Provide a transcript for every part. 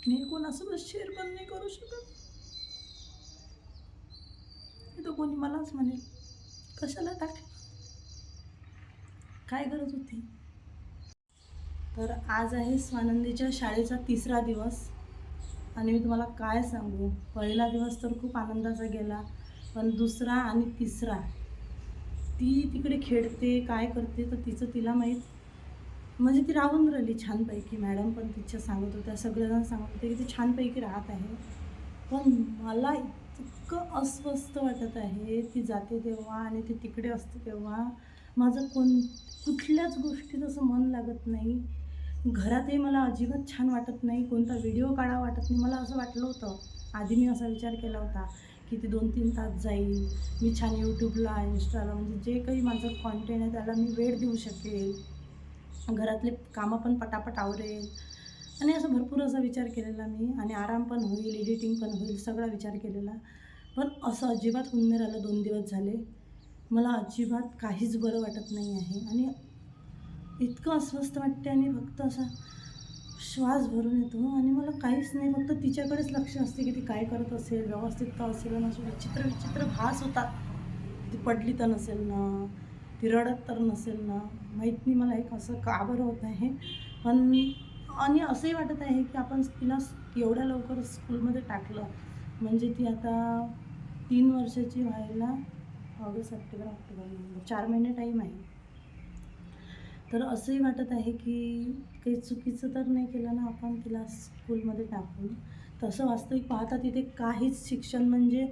मी कोणासोबत शेअर पण नाही करू शकत. हे तर कोणी मलाच म्हणेल कशाला टाकलं, काय गरज होती. तर आज आहे स्वानंदीच्या शाळेचा 3रा दिवस आणि मी तुम्हाला काय सांगू, पहिला दिवस तर खूप आनंदाचा गेला, पण 2रा आणि 3रा ती तिकडे खेळते काय करते तर तिचं तिला माहीत. म्हणजे ती राहून राहिली छानपैकी, मॅडम पण तिच्या सांगत होत्या, सगळेजण सांगत होते की ती छानपैकी राहत आहे. पण मला इतकं अस्वस्थ वाटत आहे ती जाते तेव्हा आणि ती तिकडे असते तेव्हा. माझं कुठल्याच गोष्टीत असं मन लागत नाही. घरातही मला अजिबात छान वाटत नाही, कोणता व्हिडिओ काढावा वाटत नाही. मला असं वाटलं होतं, आधी मी असा विचार केला होता की ती 2-3 तास जाईल, मी छान यूट्यूबला, इंस्टाला म्हणजे जे काही माझं कॉन्टेंट आहे त्याला मी वेळ देऊ शकेल, घरातले कामं पण पटापट आवरेल आणि असं भरपूर असा विचार केलेला मी, आणि आराम पण होईल, एडिटिंग पण होईल, सगळा विचार केलेला. पण असं अजिबात होऊन नाही राहिलं. 2 दिवस झाले मला अजिबात काहीच बरं वाटत नाही आहे आणि इतकं अस्वस्थ वाटते आणि फक्त असा श्वास भरून येतो आणि मला काहीच नाही, फक्त तिच्याकडेच लक्ष असते की ती काय करत असेल, व्यवस्थित तर असेल ना. असं विचित्र विचित्र भास होतात. ती पडली तर नसेल ना, ती रडत तर नसेल ना, माहीत नाही मला एक असं का बरं होत आहे. पण आणि असंही वाटत आहे की आपण तिला एवढ्या लवकर स्कूलमध्ये टाकलं म्हणजे ती आता 3 वर्षाची व्हायला ऑगस्ट, सप्टेंबर, ऑक्टोबर, नोव्हेंबर 4 महिने टाईम आहे. तर असंही वाटत आहे की काही चुकीचं तर नाही केलं ना आपण तिला स्कूलमध्ये टाकून. तसं वास्तविक पाहता तिथे काहीच शिक्षण म्हणजे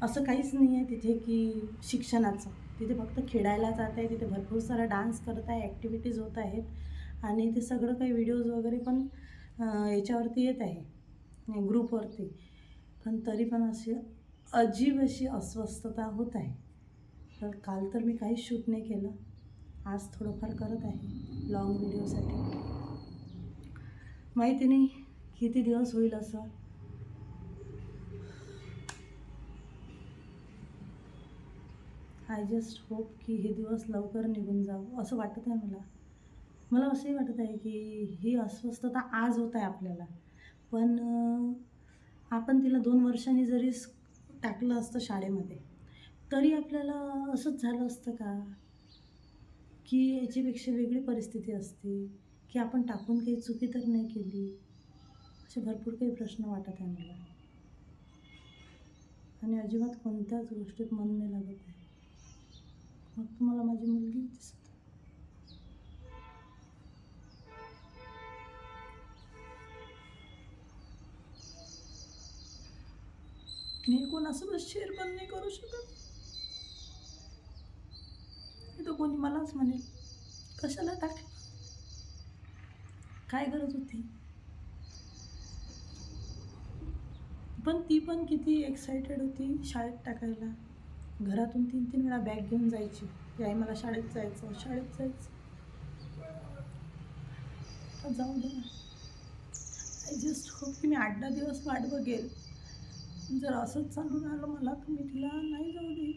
असं काहीच नाही आहे तिथे की शिक्षणाचं. तिथे फक्त खेळायला जात आहे, तिथे भरपूर सारा डान्स करत आहे, ॲक्टिव्हिटीज होत आहेत आणि ते सगळं काही व्हिडिओज वगैरे पण याच्यावरती येत आहे ग्रुपवरती. पण तरी पण अशी अजीब अशी अस्वस्थता होत आहे. तर काल तर मी काहीच शूट नाही केलं, आज थोडंफार करत आहे लॉंग व्हिडिओसाठी. माहिती नाही किती दिवस होईल असं. आय जस्ट होप की हे दिवस लवकर निघून जावं असं वाटत आहे मला. मला असंही वाटत आहे की ही अस्वस्थता आज होत आहे आपल्याला, पण आपण तिला 2 वर्षांनी जरी टाकलं असतं शाळेमध्ये तरी आपल्याला असंच झालं असतं का, की याच्यापेक्षा वेगळी परिस्थिती असते, की आपण टाकून काही चुकी तर नाही केली. असे भरपूर काही प्रश्न वाटत आहे मला आणि अजिबात कोणत्याच गोष्टीत मन नाही लागत आहे. मग तुम्हाला माझी मुलगी दिसत. मी कोणासोबत शेअर पण नाही करू शकत. हे तर कोणी मलाच म्हणेल कशाला टाकलं, काय गरज होती. पण ती पण किती एक्सायटेड होती शाळेत टाकायला. घरातून 3-3 वेळा बॅग घेऊन जायची की आई मला शाळेत जायचं, शाळेत जायचं. तर जाऊ दे. आय जस्ट होप की मी 8-10 दिवस वाट बघेल. जर असंच चालू राहिलं मला तर मी तिला नाही जाऊ दे.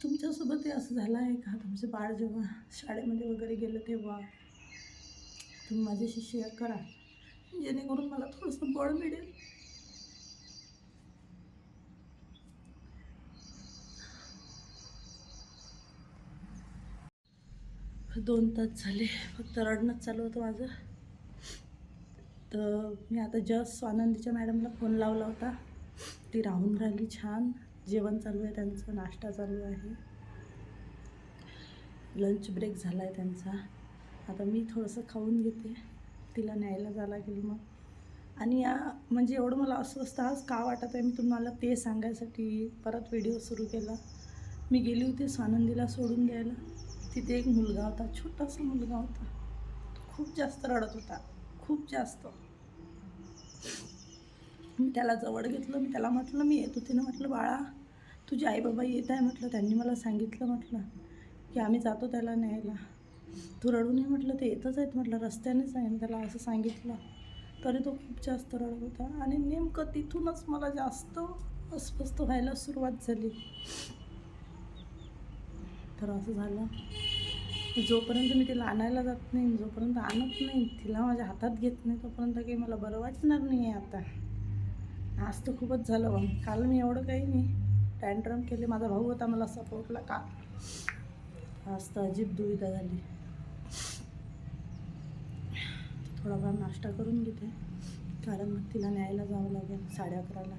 'तुमच्यासोबतही असं झालं आहे का? तुमचं बाळ जेव्हा शाळेमध्ये वगैरे गेलं तेव्हा तुम्ही माझ्याशी शेअर करा, जेणेकरून मला थोडंसं बळ मिळेल. 2 तास झाले फक्त रडणंच चालू होतं माझं. तर मी आता जस्ट स्वानंदीच्या मॅडमला फोन लावला होता. ती राहून राहिली छान. जेवण चालू आहे त्यांचं, नाश्ता चालू आहे, लंच ब्रेक झाला आहे त्यांचा. आता मी थोडंसं खाऊन घेते, तिला न्यायला जायला लागेल मग. आणि म्हणजे एवढं मला अस्वस्थ आज का वाटत आहे मी तुम्हाला ते सांगायसाठी परत व्हिडिओ सुरू केला. मी गेली होती स्वानंदीला सोडून द्यायला. तिथे एक मुलगा होता, छोटासा मुलगा होता, खूप जास्त रडत होता, खूप जास्त. मी त्याला जवळ घेतलं, मी त्याला म्हटलं मी येत होते ना, म्हटलं बाळा तुझे आई बाबा येत आहे म्हटलं, त्यांनी मला सांगितलं म्हटलं की आम्ही जातो त्याला न्यायला, तू रडू नये म्हटलं, ते येतच आहेत म्हटलं, रस्त्यानेच आहे. मी त्याला असं सांगितलं तरी तो खूप जास्त रडत होता आणि नेमकं तिथूनच मला जास्त अस्वस्थ व्हायला सुरुवात झाली. तर असं झालं, जोपर्यंत मी तिला आणायला जात नाही, जोपर्यंत आणत नाही, तिला माझ्या हातात घेत नाही, तोपर्यंत काही मला बरं वाटणार नाही आहे आता. आज तर खूपच झालं बघ. काल मी एवढं काही नाही टँट्रम केले, माझा भाऊ होता मला सपोर्टला का. आज तर अजीब दुविधा झाली. थोडाफार नाश्ता करून घेते, कारण मग तिला न्यायला जावं लागेल 11:30ला.